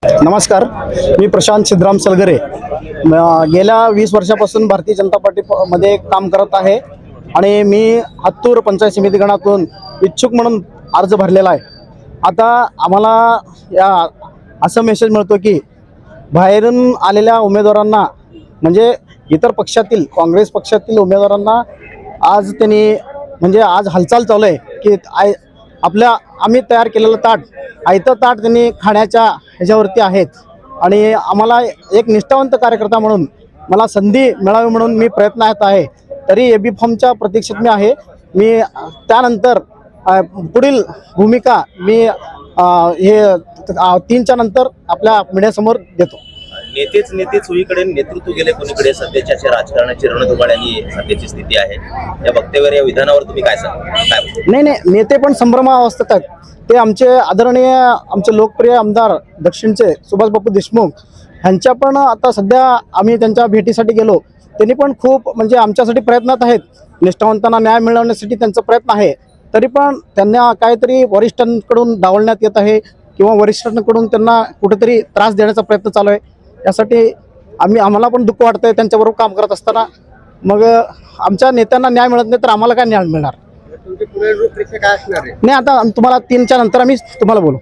नमस्कार, मी प्रशांत सिद्धराम सलगरे. गेल्या 20 वर्षापासून भारतीय जनता पार्टीमध्ये काम करत आहे आणि मी हत्तूर पंचायत समिती गणातून इच्छुक म्हणून अर्ज भरलेला आहे. आता आम्हाला या असं मेसेज मिळतो की बाहेरून आलेल्या उमेदवारांना, म्हणजे इतर पक्षातील काँग्रेस पक्षातील उमेदवारांना आज त्यांनी आज हालचाल चालू आहे की आम्ही तयार केलेलं ताट, आयतं ताट त्यांनी खाण्याच्या ह्याच्यावरती आहेत. आणि आम्हाला एक निष्ठावंत कार्यकर्ता म्हणून मला संधी मिळावी म्हणून मी प्रयत्नात आहे. तरी एबी फॉर्मच्या प्रतीक्षेत मी आहे. मी त्यानंतर पुढील भूमिका मी हे 3च्या नंतर आपल्या मीडियासमोर देतो. नेते चोहीकडे नेतृत्व गेले कोणीकडे, सध्याच्या राजकारणाची रणधुमाळी आणि सध्याची स्थिती आहे. या वक्तव्यावर, या विधानावर तुम्ही काय सांगा? नाही, नेते पण संभ्रमावस्थेत आहेत. ते आमचे आदरणीय, आमचे लोकप्रिय आमदार दक्षिणचे सुभाष बापू देशमुख ह्यांच्या पण आता सध्या आम्ही त्यांच्या भेटीसाठी गेलो. त्यांनी पण खूप आमच्यासाठी प्रयत्नात आहेत. निष्ठावंतांना न्याय मिळवण्यासाठी त्यांचा प्रयत्न आहे. तरी पण त्यांना काहीतरी वरिष्ठांकडून डावलण्यात येत आहे किंवा वरिष्ठांकडून त्यांना कुठेतरी त्रास देण्याचा प्रयत्न चालू आहे. यासाठी आम्हाला पण दुःख वाटतं आहे त्यांच्याबरोबर काम करत असताना. मग आमच्या नेत्यांना न्याय मिळत नाही तर आम्हाला काय न्याय मिळणार? तुमची पुढील रूपरेषा काय असणार आहे? नाही, आता तुम्हाला 3च्या नंतर आम्ही तुम्हाला बोलू.